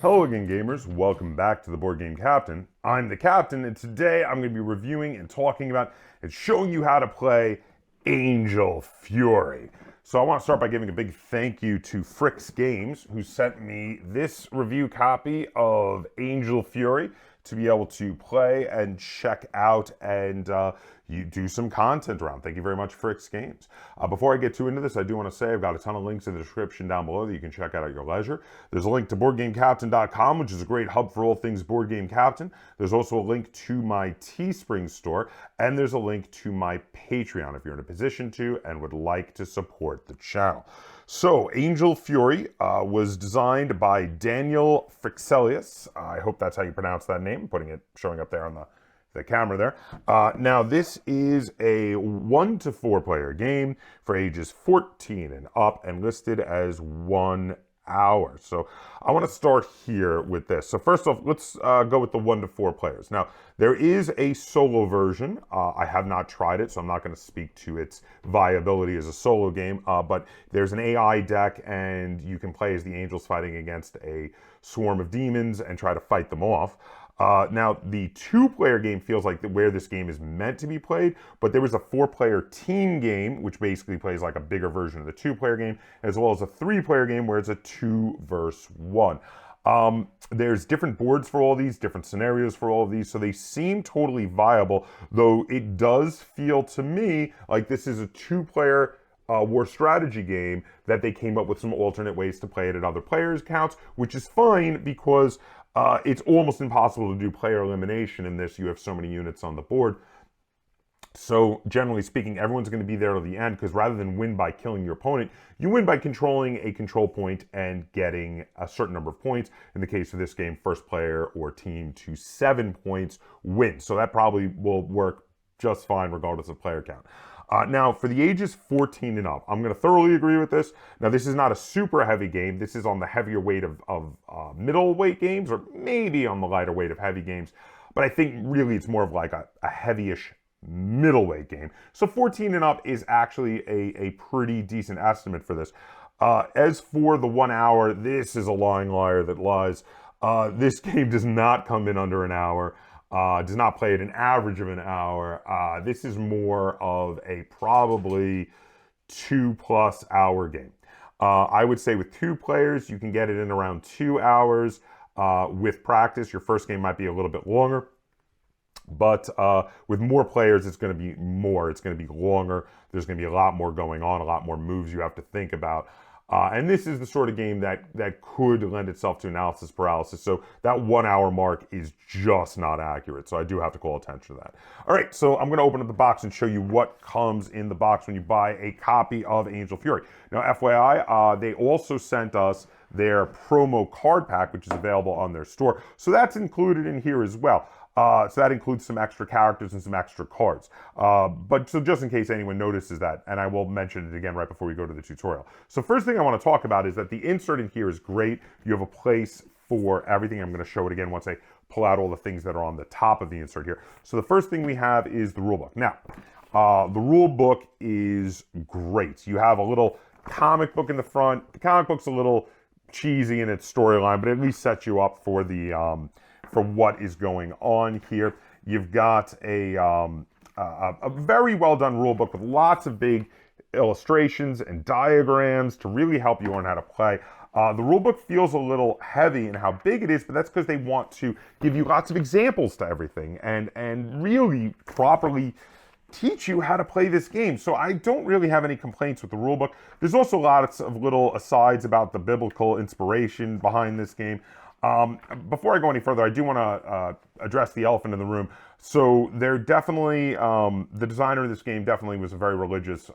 Hello again, gamers. Welcome back to the Board Game Captain. I'm the Captain, and today I'm going to be reviewing and talking about and showing you how to play Angel Fury. So I want to start by giving a big thank you to Fricks Games, who sent me this review copy of Angel Fury to be able to play and check out and you do some content around. Thank you very much, Fricks Games. Before I get too into this, I do want to say I've got a ton of links in the description down below that you can check out at your leisure. There's a link to BoardGameCaptain.com, which is a great hub for all things Board Game Captain. There's also a link to my Teespring store, and there's a link to my Patreon if you're in a position to and would like to support the channel. So, Angel Fury was designed by Daniel Frixelius. I hope that's how you pronounce that name. I'm showing up there on the camera there. Now, this is a 1 to 4 player game for ages 14 and up and listed as 1 hour. So I want to start here with this. So first off, let's go with the 1 to 4 players. Now, there is a solo version. I have not tried it, so I'm not going to speak to its viability as a solo game, but there's an AI deck, and you can play as the angels fighting against a swarm of demons and try to fight them off. Now, the 2-player game feels like where this game is meant to be played, but there was a 4-player team game, which basically plays like a bigger version of the 2-player game, as well as a 3-player game where it's a 2 versus 1. There's different boards for all these, different scenarios for all of these, so they seem totally viable, though it does feel to me like this is a 2-player war strategy game that they came up with some alternate ways to play it at other players' counts, which is fine because it's almost impossible to do player elimination in this. You have so many units on the board. So generally speaking, everyone's going to be there to the end because rather than win by killing your opponent, you win by controlling a control point and getting a certain number of points. In the case of this game, first player or team to 7 points wins. So that probably will work just fine regardless of player count. Now, for the ages 14 and up, I'm going to thoroughly agree with this. Now, this is not a super heavy game. This is on the heavier weight of middleweight games, or maybe on the lighter weight of heavy games. But I think really it's more of like a heavy-ish middleweight game. So 14 and up is actually a pretty decent estimate for this. As for the 1 hour, this is a lying liar that lies. This game does not come in under an hour. Does not play at an average of an hour. This is more of a probably 2+ hour game. I would say with 2 players, you can get it in around 2 hours. With practice, your first game might be a little bit longer. But with more players, it's going to be more. It's going to be longer. There's going to be a lot more going on, a lot more moves you have to think about. And this is the sort of game that could lend itself to analysis paralysis. So that 1 hour mark is just not accurate. So I do have to call attention to that. All right, so I'm going to open up the box and show you what comes in the box when you buy a copy of Angel Fury. Now, FYI, they also sent us their promo card pack, which is available on their store. So that's included in here as well. So that includes some extra characters and some extra cards. But so just in case anyone notices that, and I will mention it again right before we go to the tutorial. So first thing I want to talk about is that the insert in here is great. You have a place for everything. I'm going to show it again once I pull out all the things that are on the top of the insert here. So the first thing we have is the rule book. Now, the rule book is great. You have a little comic book in the front. The comic book's a little cheesy in its storyline, but it at least sets you up for the for what is going on here. You've got a very well done rule book with lots of big illustrations and diagrams to really help you learn how to play. The rule book feels a little heavy in how big it is, but that's because they want to give you lots of examples to everything and really properly teach you how to play this game. So I don't really have any complaints with the rulebook. There's also lots of little asides about the biblical inspiration behind this game. Before I go any further, I do want to address the elephant in the room. So they're definitely, the designer of this game definitely was a very religious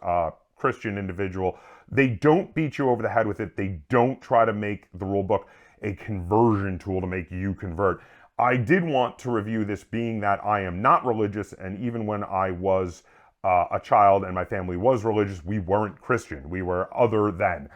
Christian individual. They don't beat you over the head with it. They don't try to make the rulebook a conversion tool to make you convert. I did want to review this being that I am not religious, and even when I was a child and my family was religious, we weren't Christian. We were other than.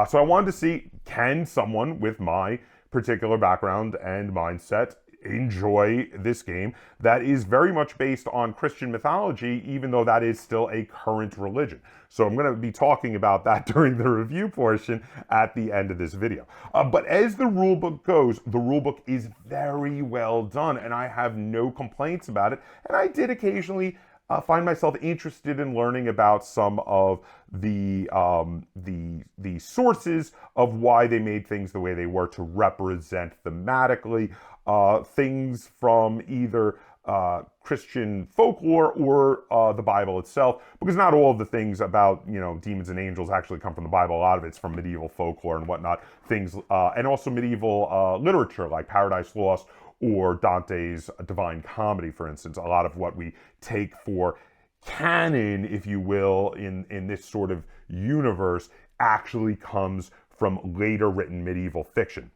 So I wanted to see, can someone with my particular background and mindset enjoy this game that is very much based on Christian mythology, even though that is still a current religion. So I'm going to be talking about that during the review portion at the end of this video. But as the rulebook goes, the rulebook is very well done, and I have no complaints about it. And I did occasionally find myself interested in learning about some of the sources of why they made things the way they were to represent thematically things from either Christian folklore or the Bible itself, because not all of the things about, you know, demons and angels actually come from the Bible. A lot of it's from medieval folklore and whatnot, things, and also medieval literature like Paradise Lost or Dante's Divine Comedy, for instance. A lot of what we take for canon, if you will, in this sort of universe actually comes from later written medieval fiction.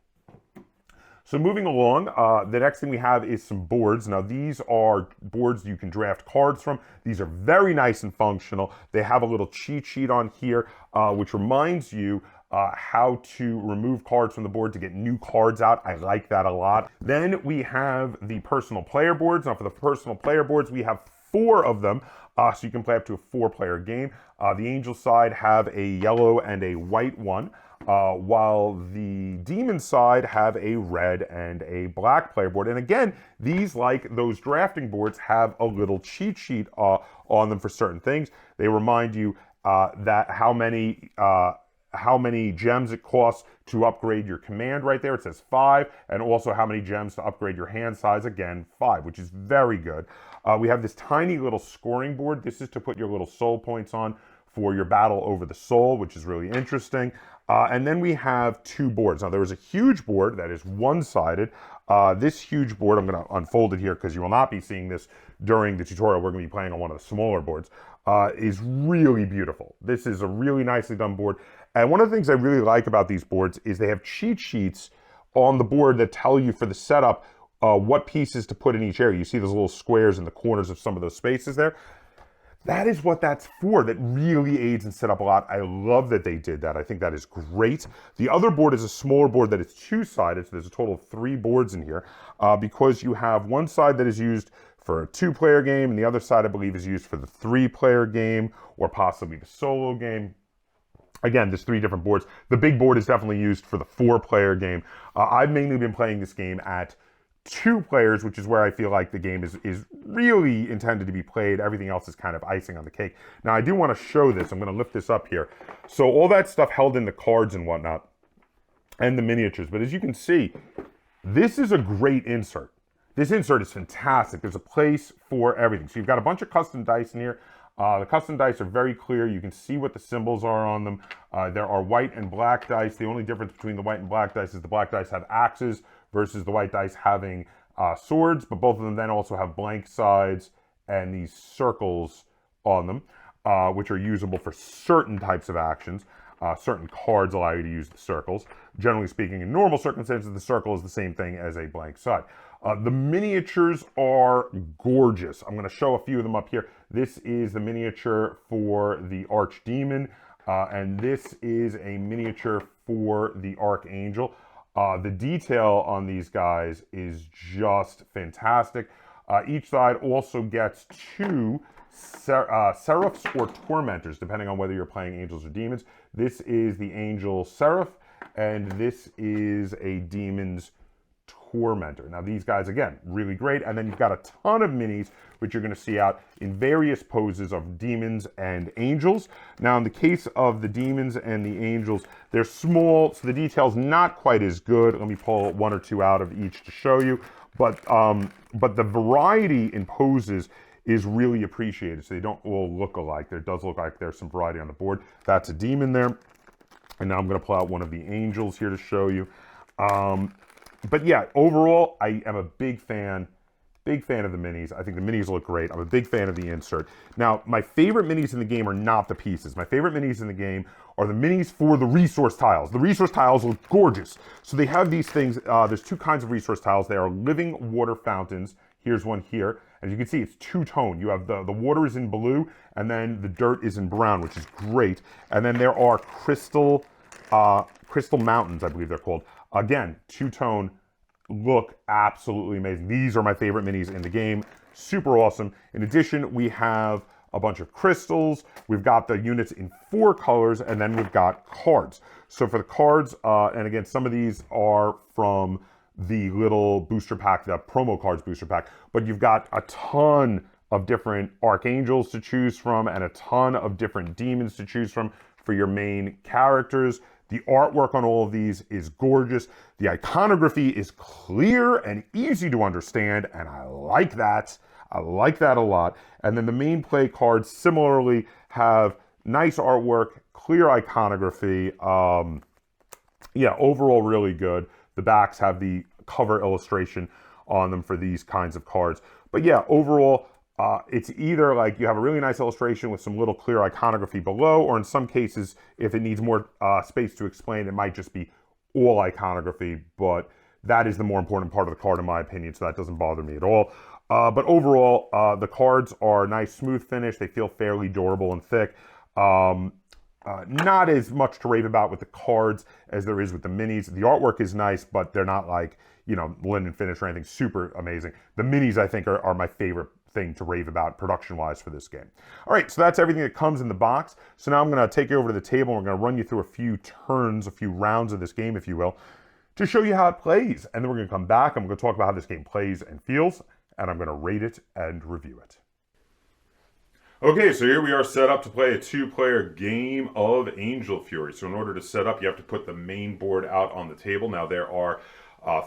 So moving along, the next thing we have is some boards. Now these are boards you can draft cards from. These are very nice and functional. They have a little cheat sheet on here, which reminds you how to remove cards from the board to get new cards out. I like that a lot. Then we have the personal player boards. Now for the personal player boards, we have 4 of them, so you can play up to a 4-player game. The angel side have a yellow and a white one, while the demon side have a red and a black player board. And again, these, like those drafting boards, have a little cheat sheet on them for certain things. They remind you that how many gems it costs to upgrade your command right there. It says 5, and also how many gems to upgrade your hand size, again, 5, which is very good. We have this tiny little scoring board. This is to put your little soul points on for your battle over the soul, which is really interesting. And then we have 2 boards. Now there is a huge board that is one-sided. This huge board, I'm going to unfold it here because you will not be seeing this during the tutorial. We're going to be playing on one of the smaller boards. Is really beautiful. This is a really nicely done board. And one of the things I really like about these boards is they have cheat sheets on the board that tell you for the setup what pieces to put in each area. You see those little squares in the corners of some of those spaces there. That is what that's for. That really aids in setup a lot. I love that they did that. I think that is great. The other board is a smaller board that is 2-sided. So there's a total of 3 boards in here because you have one side that is used for a 2-player game, and the other side, I believe, is used for the 3-player game or possibly the solo game. Again, there's 3 different boards. The big board is definitely used for the 4-player game. I've mainly been playing this game at 2 players, which is where I feel like the game is really intended to be played. Everything else is kind of icing on the cake. Now, I do want to show this. I'm going to lift this up here. So all that stuff held in the cards and whatnot, and the miniatures. But as you can see, this is a great insert. This insert is fantastic. There's a place for everything. So you've got a bunch of custom dice in here. The custom dice are very clear. You can see what the symbols are on them. There are white and black dice. The only difference between the white and black dice is the black dice have axes versus the white dice having swords, but both of them then also have blank sides and these circles on them, which are usable for certain types of actions. Certain cards allow you to use the circles. Generally speaking, in normal circumstances, the circle is the same thing as a blank side. The miniatures are gorgeous. I'm going to show a few of them up here. This is the miniature for the Archdemon, and this is a miniature for the Archangel. The detail on these guys is just fantastic. Each side also gets 2 seraphs or tormentors, depending on whether you're playing angels or demons. This is the angel seraph, and this is a demon's tormentor. Now these guys, again, really great. And then you've got a ton of minis, which you're going to see out in various poses of demons and angels. Now in the case of the demons and the angels, they're small, so the detail's not quite as good. Let me pull 1 or 2 out of each to show you. But the variety in poses is really appreciated, so they don't all look alike. There does look like there's some variety on the board. That's a demon there. And now I'm going to pull out one of the angels here to show you. But yeah, overall, I am a big fan of the minis. I think the minis look great. I'm a big fan of the insert. Now, my favorite minis in the game are not the pieces. My favorite minis in the game are the minis for the resource tiles. The resource tiles look gorgeous. So they have these things. There's 2 kinds of resource tiles. They are living water fountains. Here's one here. As you can see, it's 2-tone. You have the water is in blue, and then the dirt is in brown, which is great. And then there are crystal mountains, I believe they're called. Again, 2-tone, look absolutely amazing. These are my favorite minis in the game. Super awesome. In addition, we have a bunch of crystals. We've got the units in 4 colors, and then we've got cards. So for the cards, and again, some of these are from the little booster pack, the promo cards booster pack, but you've got a ton of different archangels to choose from and a ton of different demons to choose from for your main characters. The artwork on all of these is gorgeous. The iconography is clear and easy to understand, and I like that. I like that a lot. And then the main play cards similarly have nice artwork, clear iconography. Yeah, overall really good. The backs have the cover illustration on them for these kinds of cards. But yeah, overall, it's either like you have a really nice illustration with some little clear iconography below, or in some cases, if it needs more space to explain, it might just be all iconography, but that is the more important part of the card in my opinion, so that doesn't bother me at all. But overall, the cards are nice, smooth finish. They feel fairly durable and thick. Not as much to rave about with the cards as there is with the minis. The artwork is nice, but they're not like, you know, linen finish or anything super amazing. The minis, I think, are my favorite thing to rave about production-wise for this game. All right, so that's everything that comes in the box. So now I'm going to take you over to the table, and we're going to run you through a few turns, a few rounds of this game, if you will, to show you how it plays. And then we're going to come back, and we're going to talk about how this game plays and feels, and I'm going to rate it and review it. Okay, so here we are set up to play a 2-player game of Angel Fury. So in order to set up, you have to put the main board out on the table. Now there are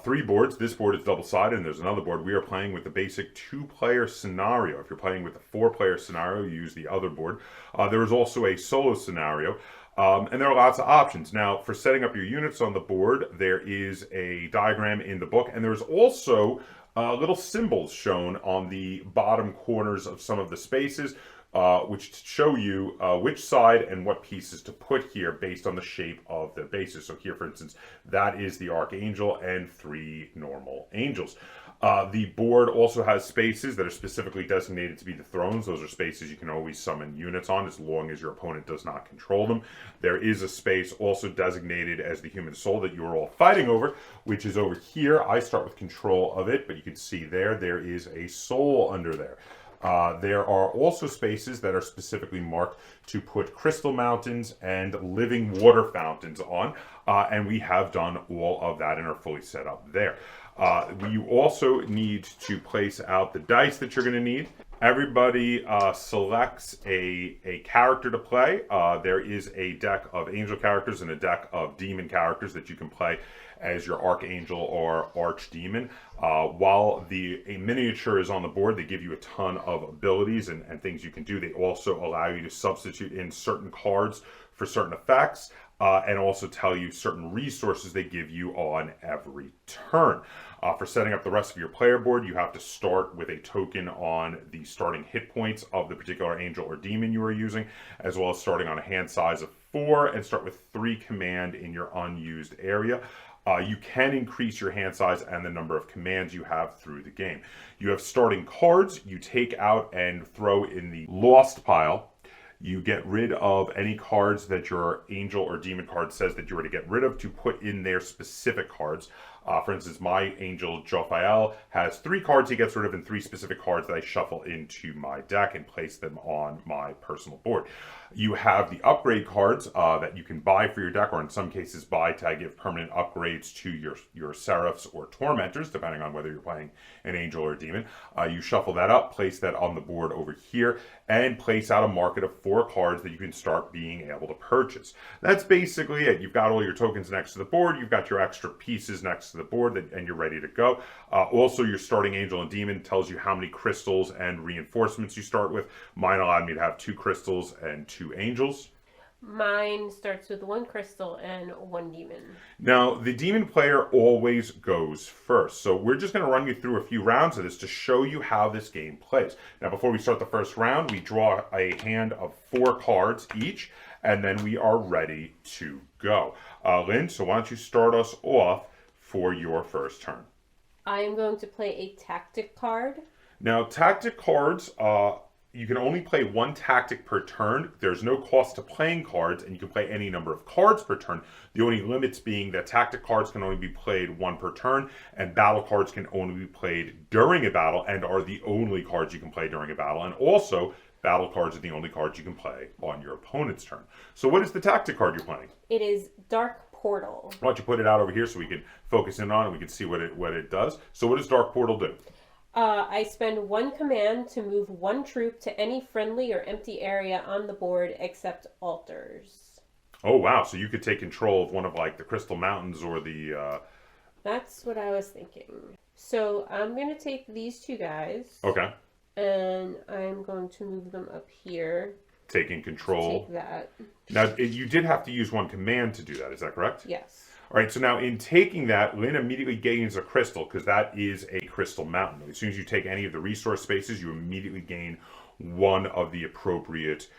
3 boards. This board is double-sided, and there's another board. We are playing with the basic 2-player scenario. If you're playing with the 4-player scenario, you use the other board. There is also a solo scenario, and there are lots of options. Now, for setting up your units on the board, there is a diagram in the book, and there's also little symbols shown on the bottom corners of some of the spaces, which show you which side and what pieces to put here based on the shape of the bases. So here, for instance, that is the Archangel and 3 normal angels. The board also has spaces that are specifically designated to be the thrones. Those are spaces you can always summon units on as long as your opponent does not control them. There is a space also designated as the human soul that you are all fighting over, which is over here. I start with control of it, but you can see there is a soul under there. There are also spaces that are specifically marked to put crystal mountains and living water fountains on, and we have done all of that and are fully set up there. You also need to place out the dice that you're going to need. Everybody selects a character to play. There is a deck of angel characters and a deck of demon characters that you can play as your archangel or archdemon. While a miniature is on the board, they give you a ton of abilities and things you can do. They also allow you to substitute in certain cards for certain effects, and also tell you certain resources they give you on every turn. For setting up the rest of your player board, you have to start with a token on the starting hit points of the particular angel or demon you are using, as well as starting on a hand size of 4, and start with 3 command in your unused area. You can increase your hand size and the number of commands you have through the game. You have starting cards you take out and throw in the lost pile. You get rid of any cards that your angel or demon card says that you are to get rid of to put in their specific cards. For instance, my angel Jophiel has 3 cards he gets rid of and 3 specific cards that I shuffle into my deck and place them on my personal board. You have the upgrade cards that you can buy for your deck, or in some cases buy to give permanent upgrades to your seraphs or tormentors, depending on whether you're playing an angel or a demon. You shuffle that up, place that on the board over here, and place out a market of 4 cards that you can start being able to purchase. That's basically it. You've got all your tokens next to the board, you've got your extra pieces next to the board, and you're ready to go. Also, your starting angel and demon tells you how many crystals and reinforcements you start with. Mine allowed me to have 2 crystals and 2 angels. Mine starts with 1 crystal and 1 demon. Now, the demon player always goes first. So we're just going to run you through a few rounds of this to show you how this game plays. Now, before we start the first round, we draw a hand of 4 cards each, and then we are ready to go. Lynn, so why don't you start us off for your first turn? I am going to play a tactic card. Now, tactic cards you can only play one tactic per turn. There's no cost to playing cards, and you can play any number of cards per turn. The only limits being that tactic cards can only be played one per turn, and battle cards can only be played during a battle and are the only cards you can play during a battle. And also, battle cards are the only cards you can play on your opponent's turn. So what is the tactic card you're playing? It is Dark Portal. Why don't you put it out over here so we can focus in on it and we can see what it does. So what does Dark Portal do? I spend one command to move one troop to any friendly or empty area on the board except altars. Oh, wow. So you could take control of one of like the Crystal Mountains or the... That's what I was thinking. So I'm going to take these two guys. Okay. And I'm going to move them up here. Taking control. Take that. Now, you did have to use one command to do that. Is that correct? Yes. All right, so now in taking that, Lynn immediately gains a crystal because that is a crystal mountain. As soon as you take any of the resource spaces, you immediately gain one of the appropriate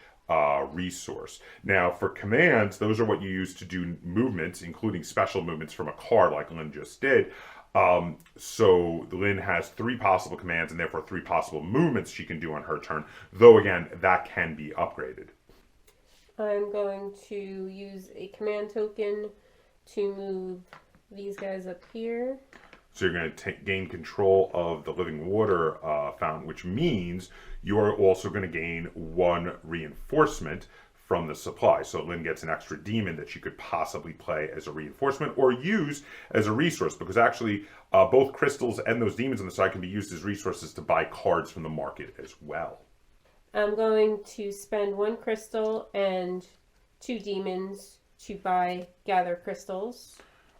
resource. Now, for commands, those are what you use to do movements, including special movements from a card like Lynn just did. So Lynn has 3 possible commands and therefore 3 possible movements she can do on her turn, though again, that can be upgraded. I'm going to use a command token to move these guys up here. So you're going to gain control of the living water fountain, which means you are also going to gain 1 reinforcement from the supply. So Lynn gets an extra demon that she could possibly play as a reinforcement or use as a resource, because actually both crystals and those demons on the side can be used as resources to buy cards from the market as well. I'm going to spend 1 crystal and 2 demons to buy gather crystals.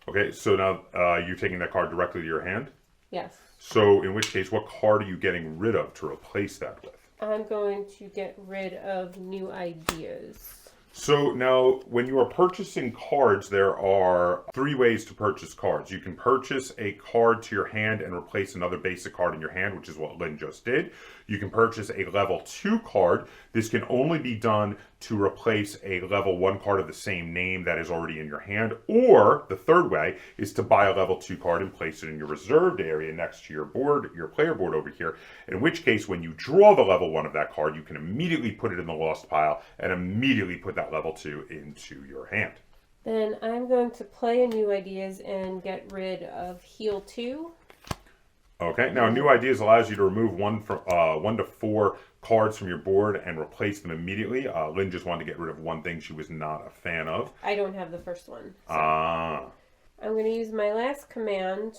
Okay, so now you're taking that card directly to your hand? Yes. So in which case, what card are you getting rid of to replace that with? I'm going to get rid of New Ideas. So now, when you are purchasing cards, there are 3 ways to purchase cards. You can purchase a card to your hand and replace another basic card in your hand, which is what Lynn just did. You can purchase a level 2 card. This can only be done to replace a level 1 card of the same name that is already in your hand. Or, the third way, is to buy a level 2 card and place it in your reserved area next to your board, your player board over here. In which case, when you draw the level 1 of that card, you can immediately put it in the lost pile and immediately put that level 2 into your hand. Then I'm going to play a New Ideas and get rid of Heal 2. Okay, now New Ideas allows you to remove 1 to 4 cards from your board and replace them immediately. Lynn just wanted to get rid of one thing she was not a fan of. I don't have the first one. So I'm going to use my last command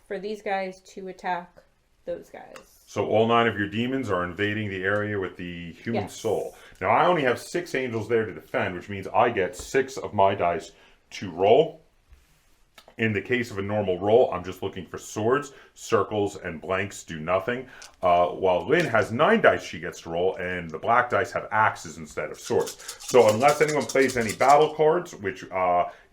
for these guys to attack those guys. So all 9 of your demons are invading the area with the human soul. Now I only have 6 angels there to defend, which means I get 6 of my dice to roll. In the case of a normal roll, I'm just looking for swords. Circles and blanks do nothing. While Lynn has 9 dice she gets to roll, and the black dice have axes instead of swords. So unless anyone plays any battle cards, which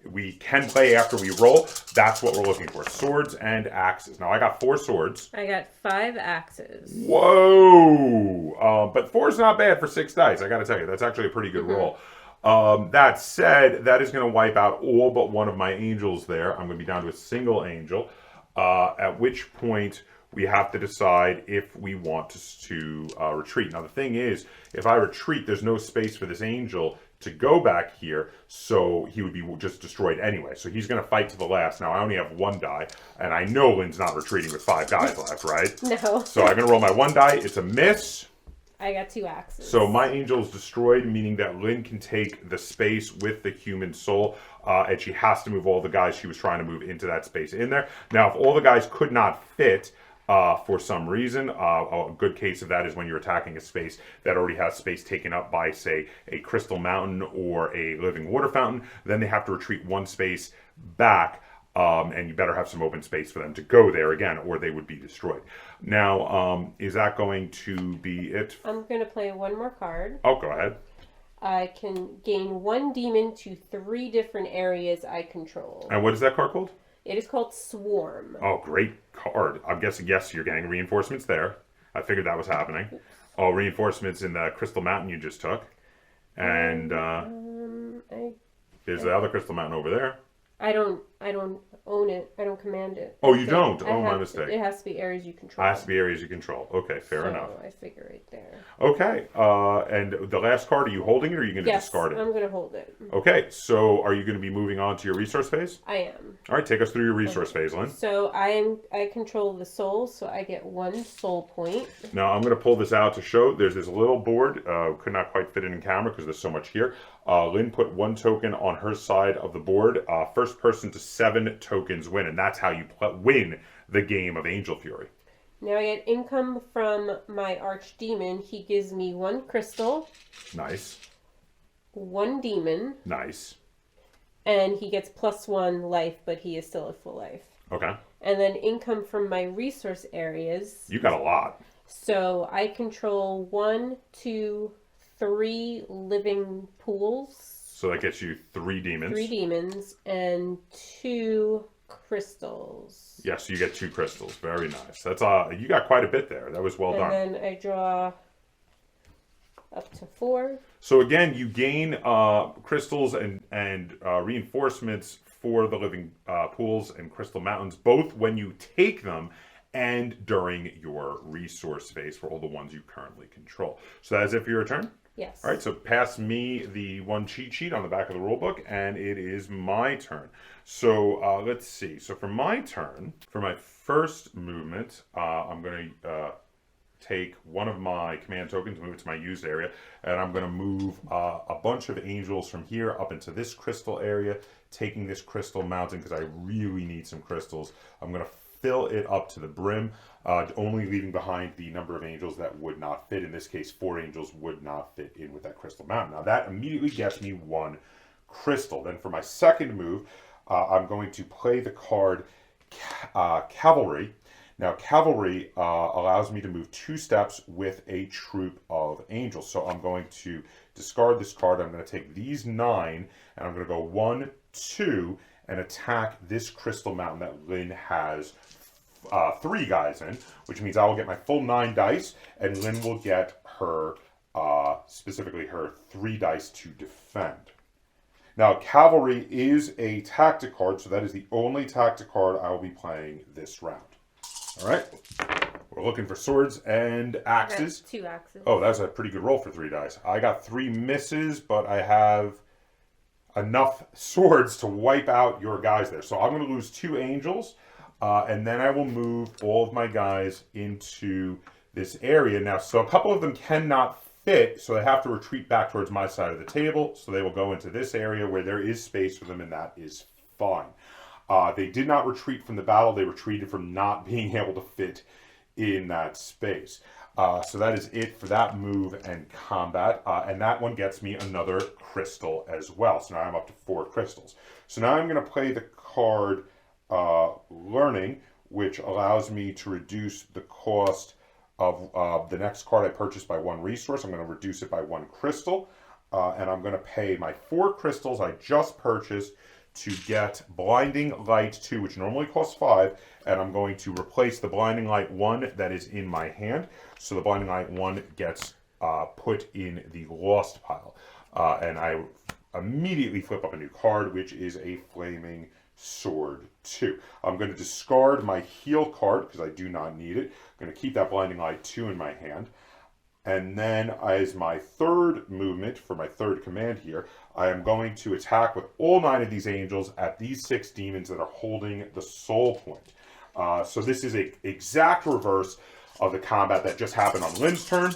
we can play after we roll, that's what we're looking for. Swords and axes. Now I got 4 swords. I got 5 axes. Whoa! But 4 is not bad for 6 dice, I gotta tell you. That's actually a pretty good roll. That said, that is going to wipe out all but 1 of my angels there. I'm going to be down to a single angel, at which point we have to decide if we want to retreat. Now, the thing is, if I retreat, there's no space for this angel to go back here, so he would be just destroyed anyway. So he's going to fight to the last. Now, I only have 1 die, and I know Lynn's not retreating with 5 guys left, right? No. So I'm going to roll my 1 die. It's a miss. I got 2 axes. So my angel is destroyed, meaning that Lynn can take the space with the human soul, and she has to move all the guys she was trying to move into that space in there. Now, if all the guys could not fit for some reason, a good case of that is when you're attacking a space that already has space taken up by, say, a crystal mountain or a living water fountain, then they have to retreat 1 space back. And you better have some open space for them to go there again, or they would be destroyed. Now, is that going to be it? I'm going to play 1 more card. Oh, go ahead. I can gain 1 demon to 3 different areas I control. And what is that card called? It is called Swarm. Oh, great card. I'm guessing, yes, you're getting reinforcements there. I figured that was happening. Oh, reinforcements in the Crystal Mountain you just took. And there's the other Crystal Mountain over there. I don't I don't own it. I don't command it. Oh, you don't? Oh, my mistake. It has to be areas you control. It has to be areas you control. Okay, fair enough. I figure right there. Okay, and the last card, are you holding it or are you going to discard it? I'm going to hold it. Okay, so are you going to be moving on to your resource phase? I am. All right, take us through your resource phase, Lynn. So I control the soul, so I get 1 soul point. Now I'm going to pull this out to show. There's this little board. Could not quite fit it in camera because there's so much here. Lynn put 1 token on her side of the board. First person to 7 tokens win, and that's how you win the game of Angel Fury. Now I get income from my archdemon. He gives me 1 crystal. Nice. 1 demon. Nice. And he gets +1 life, but he is still at full life. Okay. And then income from my resource areas. You got a lot. So I control 1, 2, 3 living pools. So that gets you 3 demons. 3 demons and 2 crystals. Yes, you get 2 crystals. Very nice. That's you got quite a bit there. That was well done. And then I draw up to 4. So again, you gain crystals and reinforcements for the living pools and crystal mountains, both when you take them and during your resource phase for all the ones you currently control. So that is it for your turn? Yes. All right, so pass me the 1 cheat sheet on the back of the rule book, and it is my turn. So let's see. So for my turn, for my first movement, I'm going to take one of my command tokens, move it to my used area, and I'm going to move a bunch of angels from here up into this crystal area, taking this crystal mountain because I really need some crystals. I'm going to fill it up to the brim, only leaving behind the number of angels that would not fit. In this case, 4 angels would not fit in with that crystal mountain. Now that immediately gets me 1 crystal. Then for my second move, I'm going to play the card Cavalry. Now, Cavalry allows me to move 2 steps with a troop of angels. So I'm going to discard this card. I'm going to take these 9, and I'm going to go 1, 2, and attack this crystal mountain that Lynn has 3 guys in, which means I will get my full 9 dice, and Lynn will get her, specifically her 3 dice to defend. Now, Cavalry is a tactic card, so that is the only tactic card I will be playing this round. All right, we're looking for swords and axes. 2 axes. Oh, that was a pretty good roll for 3 dice. I got 3 misses, but I have enough swords to wipe out your guys there. So I'm going to lose 2 angels, and then I will move all of my guys into this area. Now, so a couple of them cannot fit, so they have to retreat back towards my side of the table. So they will go into this area where there is space for them, and that is fine. They did not retreat from the battle. They retreated from not being able to fit in that space. So that is it for that move and combat. And that one gets me another crystal as well. So now I'm up to 4 crystals. So now I'm going to play the card Learning, which allows me to reduce the cost of the next card I purchased by 1 resource. I'm going to reduce it by 1 crystal. And I'm going to pay my 4 crystals I just purchased to get Blinding Light 2, which normally costs 5, and I'm going to replace the Blinding Light 1 that is in my hand. So the Blinding Light 1 gets put in the lost pile. And I immediately flip up a new card, which is a Flaming Sword 2. I'm going to discard my heal card because I do not need it. I'm going to keep that Blinding Light 2 in my hand. And then as my third movement for my third command here, I am going to attack with all 9 of these angels at these 6 demons that are holding the soul point. So this is an exact reverse of the combat that just happened on Lynn's turn.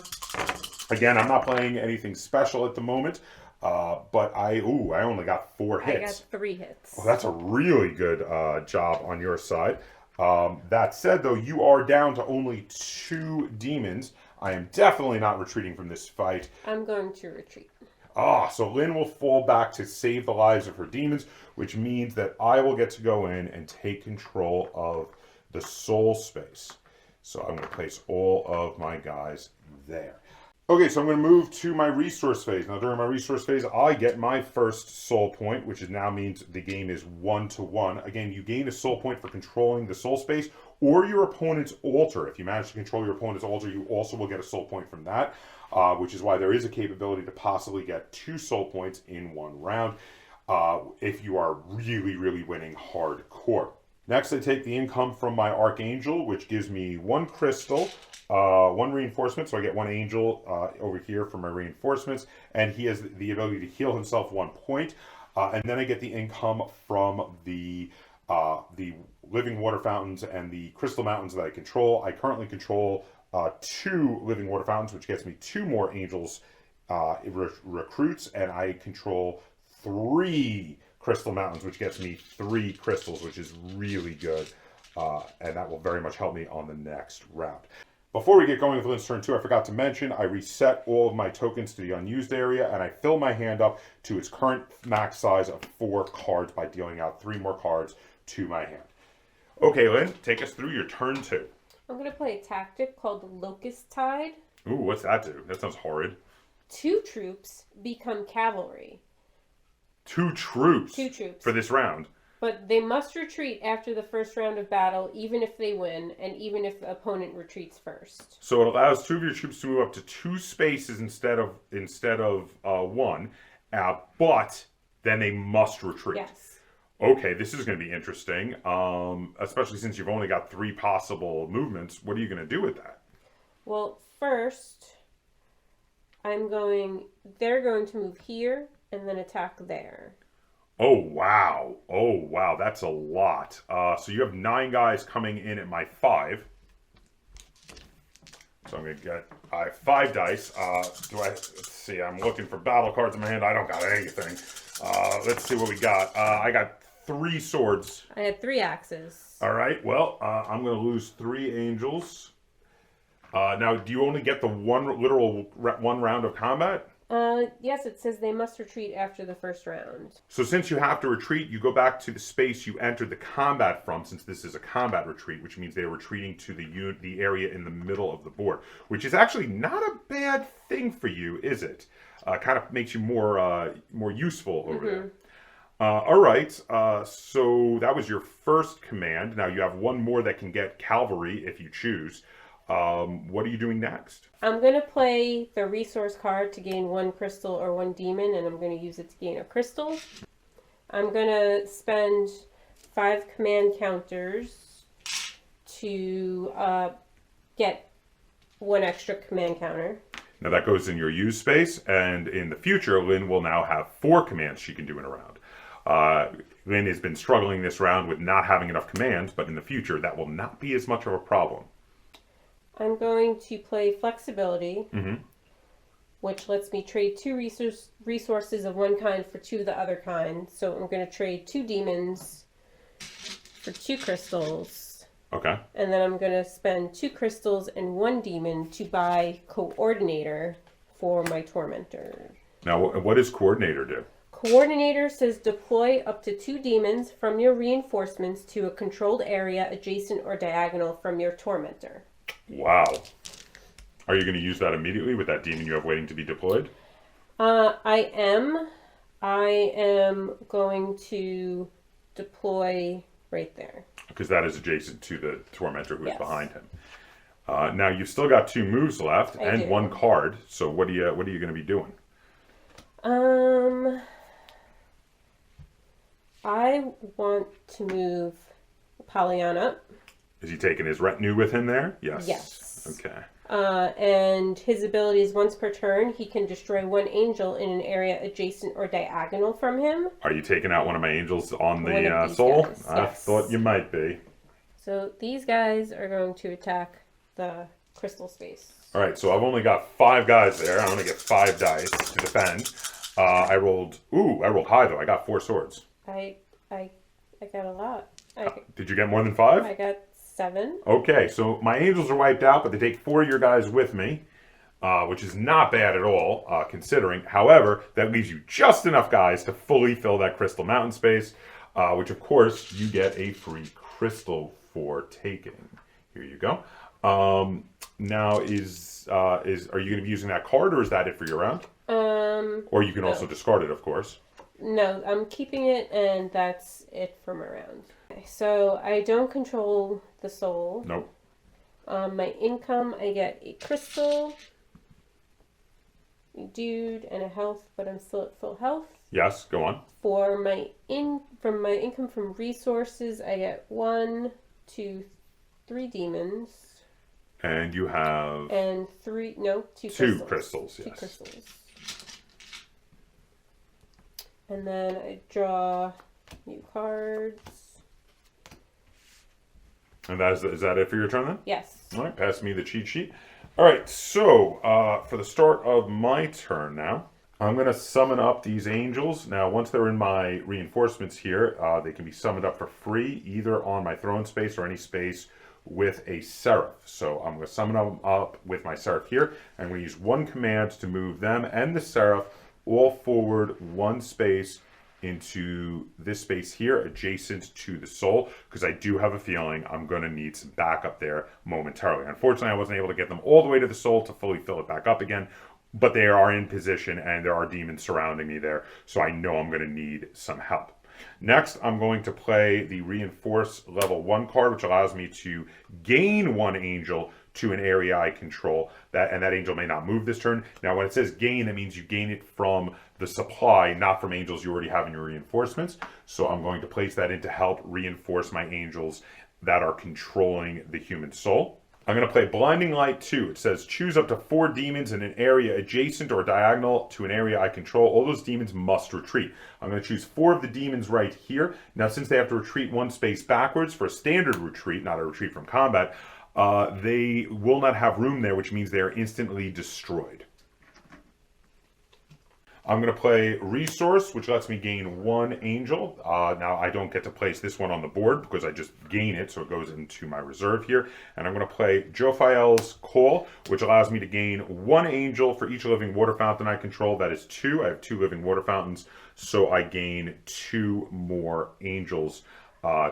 Again, I'm not playing anything special at the moment, but I only got 4 hits. I got 3 hits. Well, that's a really good job on your side. That said, though, you are down to only 2 demons. I am definitely not retreating from this fight. I'm going to retreat. So Lynn will fall back to save the lives of her demons, which means that I will get to go in and take control of the soul space. So I'm going to place all of my guys there. Okay, so I'm going to move to my resource phase. Now, during my resource phase, I get my first soul point, which is now means the game is 1-1. Again, you gain a soul point for controlling the soul space or your opponent's altar. If you manage to control your opponent's altar, you also will get a soul point from that, which is why there is a capability to possibly get 2 soul points in 1 round. if you are really, really winning hardcore. Next, I take the income from my Archangel, which gives me 1 crystal, 1 reinforcement, so I get 1 angel over here for my reinforcements, and he has the ability to heal himself 1 point. And then I get the income from the living water fountains and the crystal mountains that I control. I currently control 2 living water fountains, which gets me 2 more angels recruits, and I control 3 crystal mountains, which gets me 3 crystals, which is really good, and that will very much help me on the next round. Before we get going with Lynn's turn 2, I forgot to mention I reset all of my tokens to the unused area, and I fill my hand up to its current max size of 4 cards by dealing out 3 more cards to my hand. Okay, Lynn, take us through your turn 2. I'm going to play a tactic called Locust Tide. Ooh, what's that do? That sounds horrid. 2 troops become cavalry. 2 troops? 2 troops. For this round? But they must retreat after the first round of battle, even if they win, and even if the opponent retreats first. So it allows 2 of your troops to move up to 2 spaces instead of 1, but then they must retreat. Yes. Okay, this is going to be interesting, especially since you've only got 3 possible movements. What are you going to do with that? Well, first, they're going to move here and then attack there. Oh, wow, that's a lot. So you have 9 guys coming in at my 5. So I'm going to get 5 dice. Let's see, I'm looking for battle cards in my hand. I don't got anything. Let's see what we got. I got 3 swords. I had 3 axes. All right, well, I'm going to lose 3 angels. Now, do you only get the one round of combat? Yes, it says they must retreat after the first round. So since you have to retreat, you go back to the space you entered the combat from, since this is a combat retreat, which means they're retreating to the area in the middle of the board, which is actually not a bad thing for you, is it? Kind of makes you more useful over there. All right, so that was your first command. Now you have 1 more that can get cavalry if you choose. What are you doing next? I'm going to play the resource card to gain 1 crystal or 1 demon, and I'm going to use it to gain a crystal. I'm going to spend 5 command counters to get 1 extra command counter. Now that goes in your use space, and in the future, Lynn will now have 4 commands she can do in a round. Lynn has been struggling this round with not having enough commands, but in the future, that will not be as much of a problem. I'm going to play Flexibility, which lets me trade 2 resources of 1 kind for 2 of the other kind. So I'm going to trade 2 demons for 2 crystals. Okay. And then I'm going to spend 2 crystals and 1 demon to buy Coordinator for my Tormentor. Now, what does Coordinator do? Coordinator says deploy up to 2 demons from your reinforcements to a controlled area adjacent or diagonal from your Tormentor. Wow. Are you going to use that immediately with that demon you have waiting to be deployed? I am going to deploy right there. Because that is adjacent to the Tormentor who is behind him. Now you've still got 2 moves left and 1 card. So what are you going to be doing? I want to move Apollyon up. Is he taking his retinue with him there? Yes. Yes. Okay. And his ability is once per turn, he can destroy 1 angel in an area adjacent or diagonal from him. Are you taking out one of my angels on the soul? Guys, I thought you might be. So these guys are going to attack the crystal space. All right, so I've only got 5 guys there. I'm going to get 5 dice to defend. I rolled high though. I got 4 swords. I got a lot. Did you get more than 5? I got 7. Okay, so my angels are wiped out, but they take 4 of your guys with me, which is not bad at all, considering. However, that leaves you just enough guys to fully fill that Crystal Mountain space, which of course you get a free crystal for taking. Here you go. Now, are you going to be using that card, or is that it for your round? Or you can also discard it, of course. No, I'm keeping it, and that's it for my round. Okay, so I don't control the soul. Nope. My income, I get a crystal, a dude, and a health, but I'm still at full health. Yes, go on. For from my income from resources, I get 1, 2, 3 demons. And you have... And 2 two crystals. crystals, yes. 2 crystals. And then I draw new cards. And is that it for your turn then? Yes. All right, pass me the cheat sheet. All right, so for the start of my turn now, I'm going to summon up these angels. Now, once they're in my reinforcements here, they can be summoned up for free, either on my throne space or any space with a seraph. So I'm going to summon them up with my seraph here. I'm going to use one command to move them and the seraph all forward one space into this space here adjacent to the soul, because I do have a feeling I'm going to need some backup there momentarily. Unfortunately, I wasn't able to get them all the way to the soul to fully fill it back up again, but they are in position and there are demons surrounding me there, so I know I'm going to need some help. Next, I'm going to play the Reinforce level 1 card, which allows me to gain 1 angel to an area I control, and that angel may not move this turn. Now, when it says gain, that means you gain it from the supply, not from angels you already have in your reinforcements. So I'm going to place that in to help reinforce my angels that are controlling the human soul. I'm going to play Blinding Light 2. It says choose up to 4 demons in an area adjacent or diagonal to an area I control. All those demons must retreat. I'm going to choose 4 of the demons right here. Now, since they have to retreat 1 space backwards for a standard retreat, not a retreat from combat, they will not have room there, which means they are instantly destroyed. I'm going to play Resource, which lets me gain 1 angel. Now, I don't get to place this one on the board because I just gain it, so it goes into my reserve here. And I'm going to play Jophiel's Call, which allows me to gain 1 angel for each living water fountain I control. That is 2. I have 2 living water fountains, so I gain 2 more angels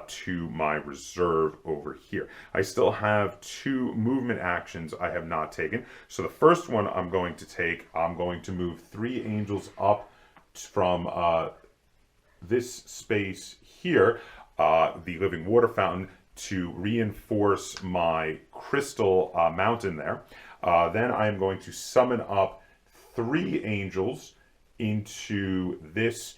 to my reserve over here. I still have 2 movement actions I have not taken. So the first one I'm going to take, I'm going to move 3 angels up from this space here, the living water fountain, to reinforce my crystal mountain there. Then I am going to summon up 3 angels into this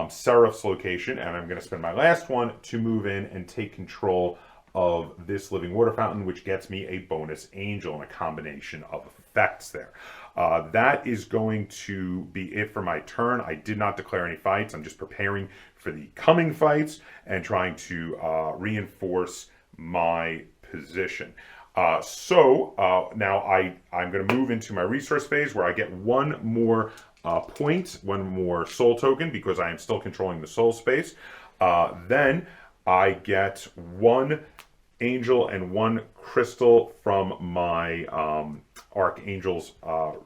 Seraph's location, and I'm going to spend my last one to move in and take control of this living water fountain, which gets me a bonus angel and a combination of effects there. That is going to be it for my turn. I did not declare any fights. I'm just preparing for the coming fights and trying to reinforce my position. Now I'm going to move into my resource phase where I get 1 more point, 1 more soul token, because I am still controlling the soul space. Then I get 1 angel and 1 crystal from my Archangel's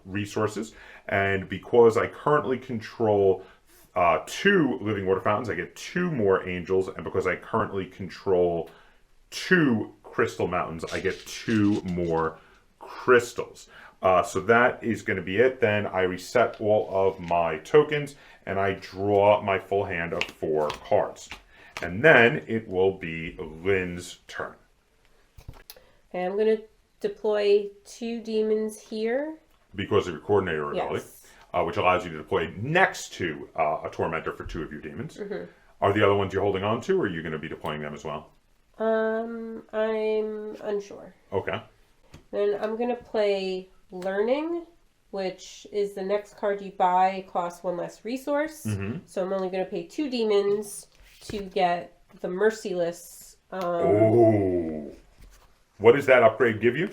resources. And because I currently control 2 living water fountains, I get 2 more angels. And because I currently control 2 crystal mountains, I get 2 more crystals. So that is going to be it. Then I reset all of my tokens and I draw my full hand of 4 cards. And then it will be Lynn's turn. Okay, I'm going to deploy 2 demons here. Because of your coordinator ability, yes. Which allows you to deploy next to a tormentor for 2 of your demons. Mm-hmm. Are the other ones you're holding on to, or are you going to be deploying them as well? I'm unsure. Okay. Then I'm going to play Learning, which is the next card you buy, costs 1 less resource. Mm-hmm. So I'm only going to pay 2 demons to get the Merciless. Oh. What does that upgrade give you?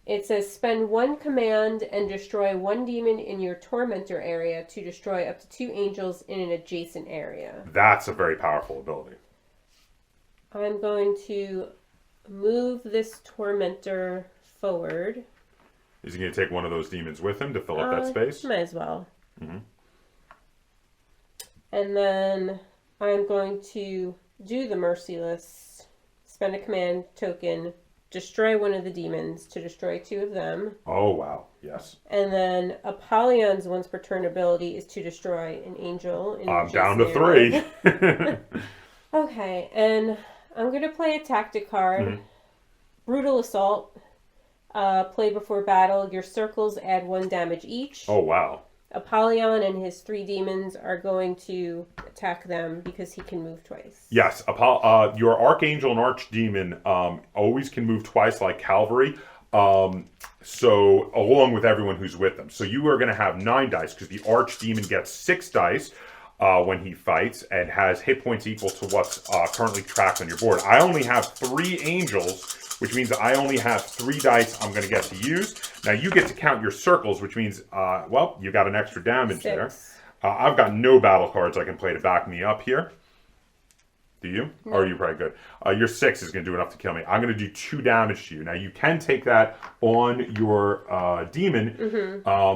It says spend 1 command and destroy 1 demon in your tormentor area to destroy up to 2 angels in an adjacent area. That's a very powerful ability. I'm going to move this tormentor forward. Is he going to take 1 of those demons with him to fill up that space? Might as well. Mm-hmm. And then I'm going to do the Merciless, spend a command token, destroy 1 of the demons to destroy 2 of them. Oh, wow. Yes. And then Apollyon's once per turn ability is to destroy an angel. I'm down to 3. Okay, and I'm going to play a tactic card. Mm-hmm. Brutal Assault. Play before battle. Your circles add 1 damage each. Oh, wow. Apollyon and his 3 demons are going to attack them because he can move twice. Yes, your Archangel and Archdemon always can move twice like Calvary. So along with everyone who's with them. So you are going to have 9 dice because the Archdemon gets 6 dice when he fights and has hit points equal to what's currently tracked on your board. I only have 3 angels, which means I only have 3 dice I'm going to get to use. Now you get to count your circles, which means, well, you got an extra damage 6. there. I've got no battle cards I can play to back me up here. Do you? No. Or are you probably good? Your 6 is going to do enough to kill me. I'm going to do 2 damage to you. Now, you can take that on your demon,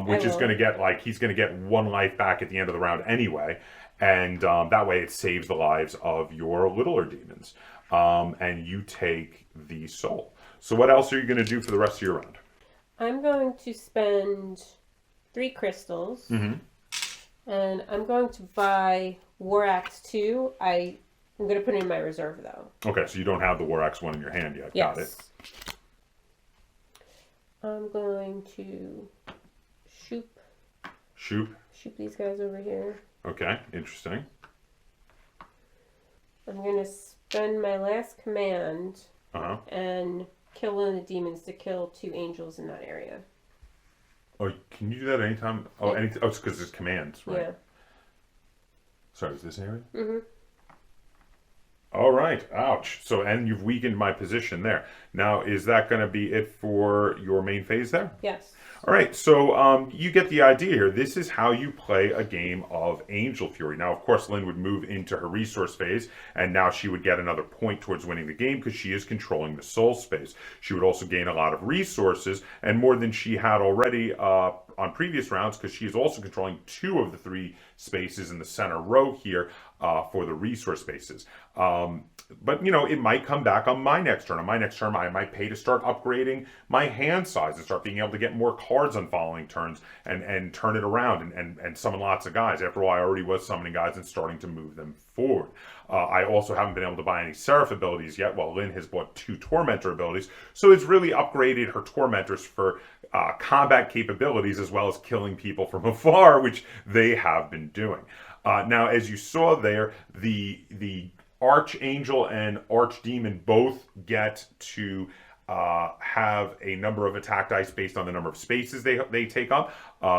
which is going to get, like, he's going to get 1 life back at the end of the round anyway. And that way it saves the lives of your littler demons. And you take the soul. So what else are you going to do for the rest of your round? I'm going to spend 3 crystals. And I'm going to buy War Axe 2. I'm going to put it in my reserve, though. Okay, so you don't have the War Axe 1 in your hand yet. Yes. Got it. I'm going to shoot these guys over here. Okay, interesting. I'm going to spend my last command and kill one of the demons to kill 2 angels in that area. Oh, can you do that anytime? Oh, it's because it's commands, right? Yeah. Sorry, is this area? Mm-hmm. All right. Ouch. So, and you've weakened my position there. Now, is that going to be it for your main phase there? Yes. All right. So, you get the idea here. This is how you play a game of Angel Fury. Now, of course, Lynn would move into her resource phase, and now she would get another point towards winning the game because she is controlling the soul space. She would also gain a lot of resources, and more than she had already on previous rounds, because she is also controlling 2 of the 3 spaces in the center row here for the resource spaces. But, you know, it might come back on my next turn. On my next turn, I might pay to start upgrading my hand size and start being able to get more cards on following turns and turn it around and summon lots of guys. After all, I already was summoning guys and starting to move them forward. I also haven't been able to buy any Seraph abilities yet, while Lynn has bought 2 Tormentor abilities. So it's really upgraded her Tormentors for combat capabilities as well as killing people from afar, which they have been doing. Now, as you saw there, the Archangel and Archdemon both get to have a number of attack dice based on the number of spaces they take up.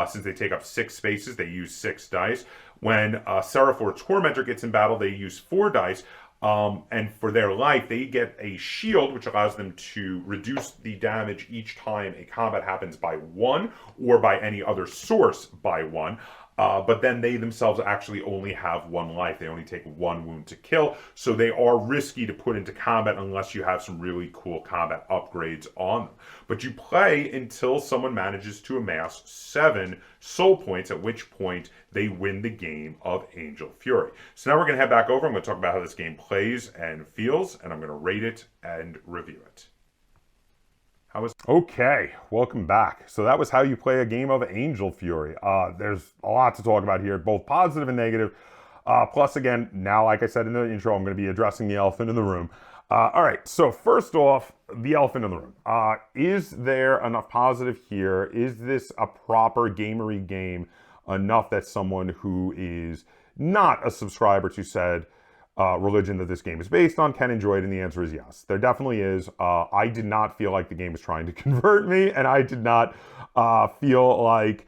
Since they take up 6 spaces, they use 6 dice. When Seraph or Tormentor gets in battle, they use 4 dice. And for their life, they get a shield, which allows them to reduce the damage each time a combat happens by 1, or by any other source by 1. But then they themselves actually only have 1 life. They only take 1 wound to kill. So they are risky to put into combat unless you have some really cool combat upgrades on them. But you play until someone manages to amass 7 soul points, at which point they win the game of Angel Fury. So now we're going to head back over. I'm going to talk about how this game plays and feels, and I'm going to rate it and review it. Okay, welcome back. So that was how you play a game of Angel Fury. There's a lot to talk about here, both positive and negative. Plus, again, now, like I said in the intro, I'm going to be addressing the elephant in the room. All right, so first off, the elephant in the room. Is there enough positive here? Is this a proper gamery game enough that someone who is not a subscriber to said religion that this game is based on can enjoy it? And the answer is yes. There definitely is. I did not feel like the game was trying to convert me, and I did not feel like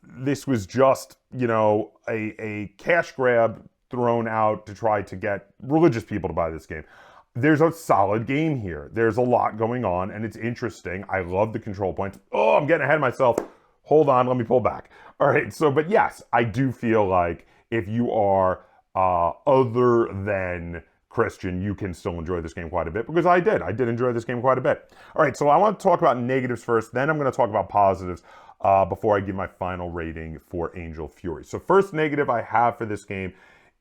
this was just, you know, a cash grab thrown out to try to get religious people to buy this game. There's a solid game here. There's a lot going on, and it's interesting. I love the control points. Oh, I'm getting ahead of myself. Hold on, let me pull back. All right, so, but yes, I do feel like if you are other than Christian, you can still enjoy this game quite a bit, because I did enjoy this game quite a bit. All right, so I want to talk about negatives first, then I'm going to talk about positives before I give my final rating for Angel Fury. So first negative I have for this game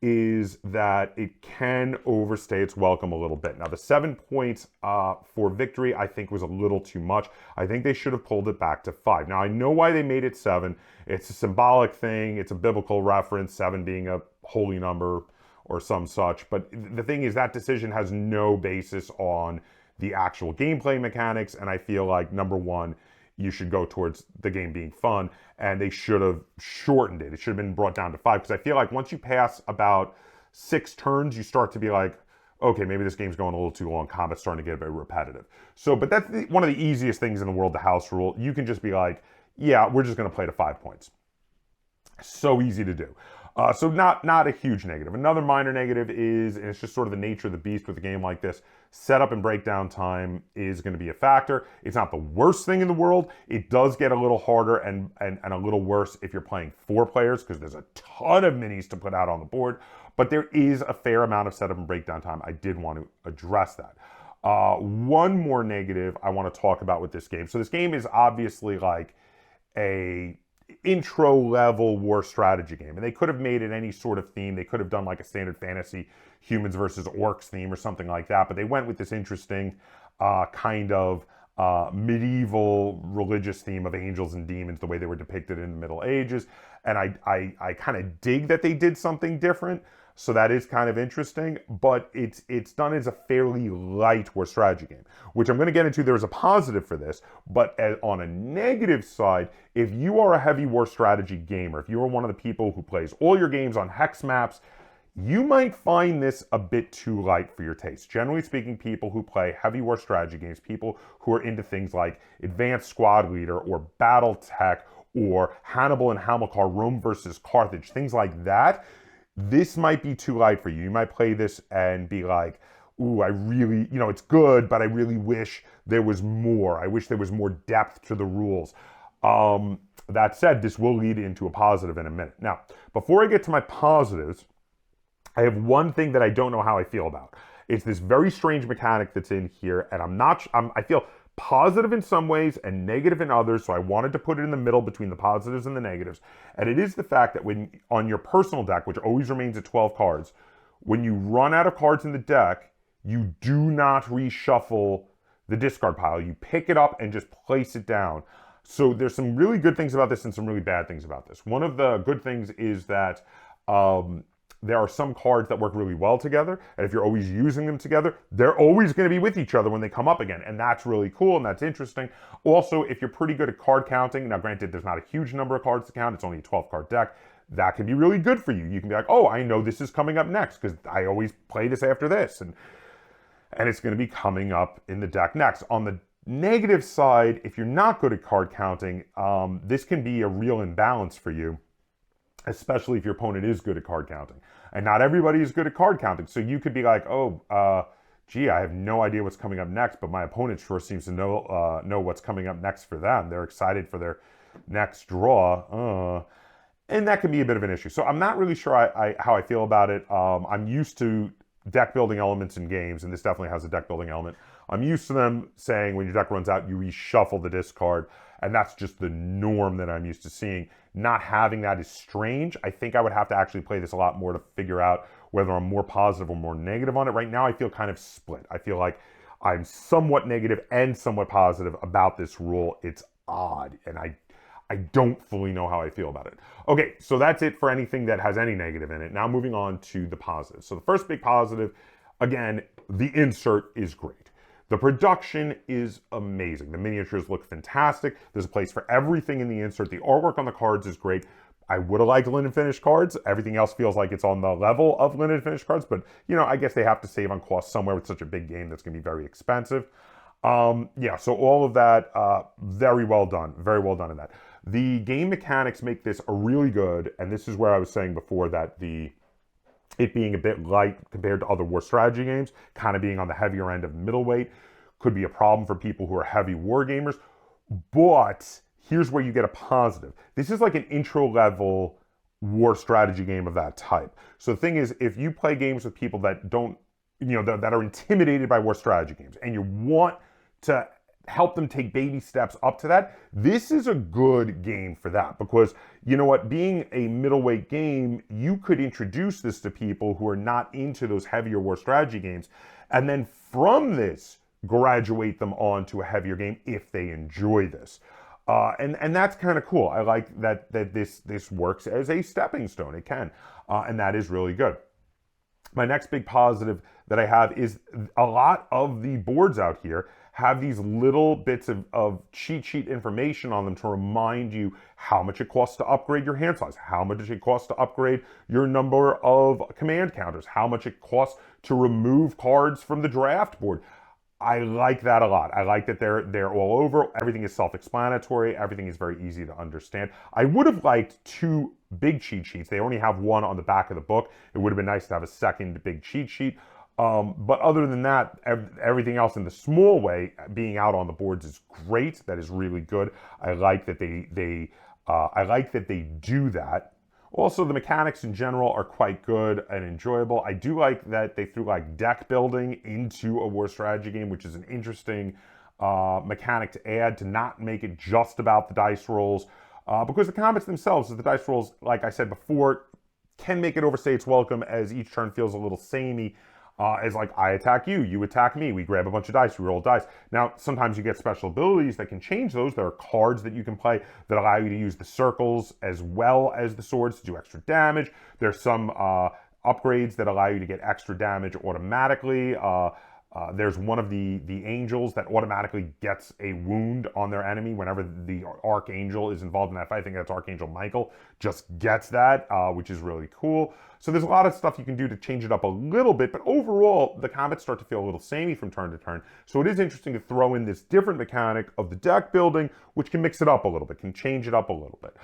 is that it can overstay its welcome a little bit. Now, the 7 points for victory, I think, was a little too much. I think they should have pulled it back to 5. Now, I know why they made it 7. It's a symbolic thing. It's a biblical reference, 7 being a holy number or some such. But the thing is, that decision has no basis on the actual gameplay mechanics. And I feel like, number one, you should go towards the game being fun. And they should have shortened it. It should have been brought down to 5, because I feel like once you pass about 6 turns, you start to be like, okay, maybe this game's going a little too long. Combat's starting to get a bit repetitive. So, but that's one of the easiest things in the world, the house rule. You can just be like, yeah, we're just going to play to 5 points. So easy to do. So not a huge negative. Another minor negative is, and it's just sort of the nature of the beast with a game like this, setup and breakdown time is going to be a factor. It's not the worst thing in the world. It does get a little harder and a little worse if you're playing 4 players, because there's a ton of minis to put out on the board. But there is a fair amount of setup and breakdown time. I did want to address that. One more negative I want to talk about with this game. So this game is obviously like a intro level war strategy game, and they could have made it any sort of theme. They could have done like a standard fantasy humans versus orcs theme or something like that, but they went with this interesting kind of medieval religious theme of angels and demons, the way they were depicted in the Middle Ages. And I kind of dig that they did something different. So that is kind of interesting, but it's done as a fairly light war strategy game, which I'm going to get into. There's a positive for this, but on a negative side, if you are a heavy war strategy gamer, if you are one of the people who plays all your games on hex maps, you might find this a bit too light for your taste. Generally speaking, people who play heavy war strategy games, people who are into things like Advanced Squad Leader or Battle Tech or Hannibal and Hamilcar, Rome versus Carthage, things like that, this might be too light for you. You might play this and be like, ooh, I really, it's good, but I really wish there was more. I wish there was more depth to the rules. That said, this will lead into a positive in a minute. Now, before I get to my positives, I have one thing that I don't know how I feel about. It's this very strange mechanic that's in here, and I feel positive in some ways and negative in others, so I wanted to put it in the middle between the positives and the negatives. And it is the fact that when on your personal deck, which always remains at 12 cards, when you run out of cards in the deck, you do not reshuffle the discard pile. You pick it up and just place it down. So there's some really good things about this and some really bad things about this. One of the good things is that there are some cards that work really well together, and if you're always using them together, they're always going to be with each other when they come up again, and that's really cool and that's interesting. Also, if you're pretty good at card counting, now granted there's not a huge number of cards to count, it's only a 12 card deck, that can be really good for you. You can be like, oh, I know this is coming up next because I always play this after this, and it's going to be coming up in the deck next. On the negative side, if you're not good at card counting, this can be a real imbalance for you, especially if your opponent is good at card counting. And not everybody is good at card counting. So you could be like, gee, I have no idea what's coming up next, but my opponent sure seems to know what's coming up next for them. They're excited for their next draw. And that can be a bit of an issue. So I'm not really sure how I feel about it. I'm used to deck building elements in games, and this definitely has a deck building element. I'm used to them saying when your deck runs out, you reshuffle the discard, and that's just the norm that I'm used to seeing. Not having that is strange. I think I would have to actually play this a lot more to figure out whether I'm more positive or more negative on it. Right now, I feel kind of split. I feel like I'm somewhat negative and somewhat positive about this rule. It's odd, and I don't fully know how I feel about it. Okay, so that's it for anything that has any negative in it. Now moving on to the positives. So the first big positive, again, the insert is great. The production is amazing. The miniatures look fantastic. There's a place for everything in the insert. The artwork on the cards is great. I would have liked linen finished cards. Everything else feels like it's on the level of linen finished cards, but I guess they have to save on cost somewhere with such a big game that's gonna be very expensive. So all of that, very well done. Very well done in that. The game mechanics make this a really good, and this is where I was saying before that it being a bit light compared to other war strategy games, kind of being on the heavier end of middleweight, could be a problem for people who are heavy war gamers. But here's where you get a positive. This is like an intro level war strategy game of that type. So the thing is, if you play games with people that don't, that are intimidated by war strategy games, and you want to help them take baby steps up to that, this is a good game for that, because being a middleweight game, you could introduce this to people who are not into those heavier war strategy games, and then from this graduate them on to a heavier game if they enjoy this. And that's kind of cool. I like that this works as a stepping stone. It can, and that is really good. My next big positive that I have is a lot of the boards out here have these little bits of cheat sheet information on them to remind you how much it costs to upgrade your hand size, how much it costs to upgrade your number of command counters, how much it costs to remove cards from the draft board. I like that a lot. I like that they're all over. Everything is self-explanatory. Everything is very easy to understand. I would have liked two big cheat sheets. They only have one on the back of the book. It would have been nice to have a second big cheat sheet. But other than that, everything else in the small way being out on the boards is great. That is really good. I like that they do that. Also, the mechanics in general are quite good and enjoyable. I do like that they threw like deck building into a war strategy game, which is an interesting mechanic to add, to not make it just about the dice rolls. Because the combats themselves, the dice rolls, like I said before, can make it overstay its welcome, as each turn feels a little samey. As like, I attack you, you attack me, we grab a bunch of dice, we roll dice. Now, sometimes you get special abilities that can change those. There are cards that you can play that allow you to use the circles as well as the swords to do extra damage. There's some upgrades that allow you to get extra damage automatically. There's one of the angels that automatically gets a wound on their enemy whenever the archangel is involved in that fight. I think that's Archangel Michael just gets that, which is really cool. So there's a lot of stuff you can do to change it up a little bit, but overall, the combats start to feel a little samey from turn to turn. So it is interesting to throw in this different mechanic of the deck building, which can mix it up a little bit, can change it up a little bit.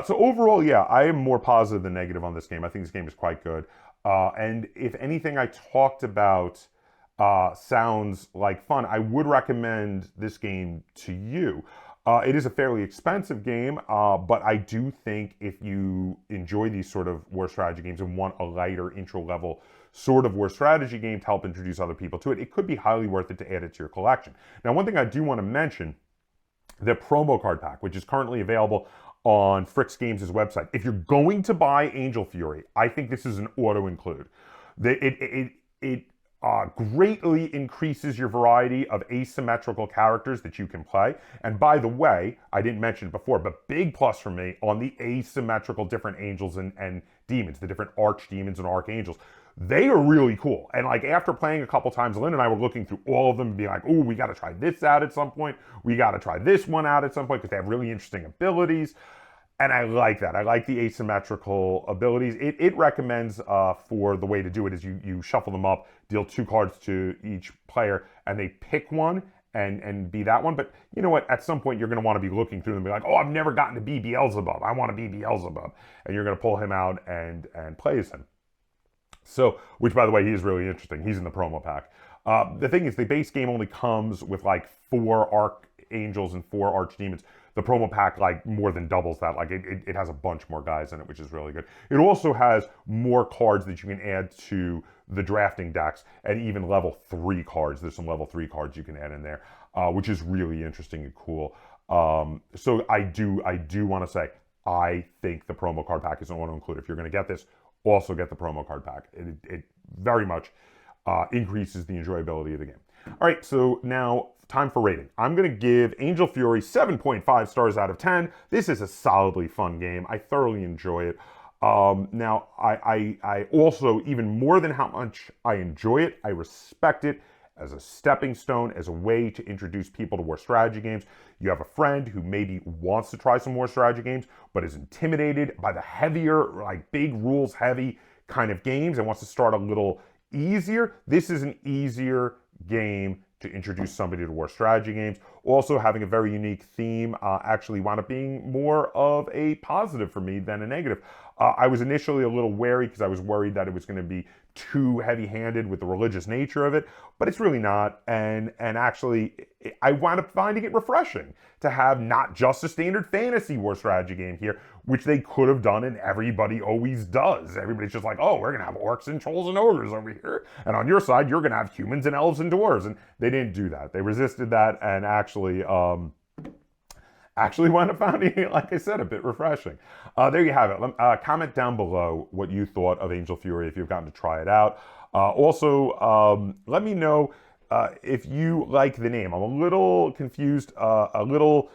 So overall, yeah, I am more positive than negative on this game. I think this game is quite good. And if anything I talked about sounds like fun, I would recommend this game to you. It is a fairly expensive game, but I do think if you enjoy these sort of war strategy games and want a lighter intro level sort of war strategy game to help introduce other people to it, it could be highly worth it to add it to your collection. Now, one thing I do want to mention, the promo card pack, which is currently available on Fricks Games' website. If you're going to buy Angel Fury, I think this is an auto include. It greatly increases your variety of asymmetrical characters that you can play. And by the way, I didn't mention it before, but big plus for me on the asymmetrical different angels and demons, the different archdemons and archangels. They are really cool. And like after playing a couple times, Lynn and I were looking through all of them and being like, oh, we got to try this out at some point. We got to try this one out at some point because they have really interesting abilities. And I like that. I like the asymmetrical abilities. It recommends for the way to do it is you shuffle them up, deal 2 cards to each player, and they pick one and be that one. But you know what? At some point, you're going to want to be looking through them and be like, oh, I've never gotten to be Beelzebub. I want to be Beelzebub. And you're going to pull him out and play as him. So, which by the way, he is really interesting. He's in the promo pack. The thing is, the base game only comes with like 4 archangels and 4 archdemons. The promo pack like more than doubles that. Like it has a bunch more guys in it, which is really good. It also has more cards that you can add to the drafting decks, and even level 3 cards. There's some level 3 cards you can add in there, which is really interesting and cool. So I do want to say, I think the promo card pack is an auto include. If you're going to get this, also get the promo card pack. It very much increases the enjoyability of the game. All right, so now time for rating. I'm going to give Angel Fury 7.5 stars out of 10. This is a solidly fun game. I thoroughly enjoy it. Now, I also, even more than how much I enjoy it, I respect it as a stepping stone, as a way to introduce people to war strategy games. You have a friend who maybe wants to try some war strategy games, but is intimidated by the heavier, like big rules heavy kind of games and wants to start a little easier. This is an easier game to introduce somebody to war strategy games. Also having a very unique theme actually wound up being more of a positive for me than a negative. I was initially a little wary because I was worried that it was going to be too heavy-handed with the religious nature of it, but it's really not. And actually, I wound up finding it refreshing to have not just a standard fantasy war strategy game here, which they could have done and everybody always does. Everybody's just like, oh, we're going to have orcs and trolls and ogres over here. And on your side, you're going to have humans and elves and dwarves. And they didn't do that. They resisted that and actually wound up finding it, like I said, a bit refreshing. There you have it. Comment down below what you thought of Angel Fury if you've gotten to try it out. Also, let me know if you like the name. I'm a little confused, a little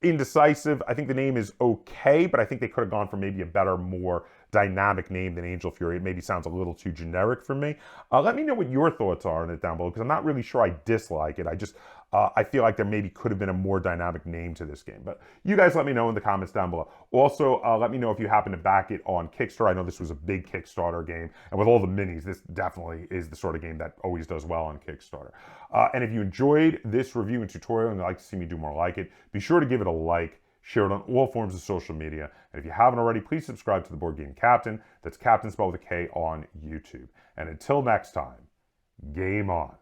indecisive. I think the name is okay, but I think they could have gone for maybe a better, more dynamic name than Angel Fury. It maybe sounds a little too generic for me. Let me know what your thoughts are on it down below, because I'm not really sure I dislike it. I feel like there maybe could have been a more dynamic name to this game. But you guys let me know in the comments down below. Also, let me know if you happen to back it on Kickstarter. I know this was a big Kickstarter game, and with all the minis, this definitely is the sort of game that always does well on Kickstarter. And if you enjoyed this review and tutorial and you'd like to see me do more like it, be sure to give it a like, share it on all forms of social media, and if you haven't already, please subscribe to the Board Game Captain. That's Captain spelled with a K on YouTube. And until next time, game on.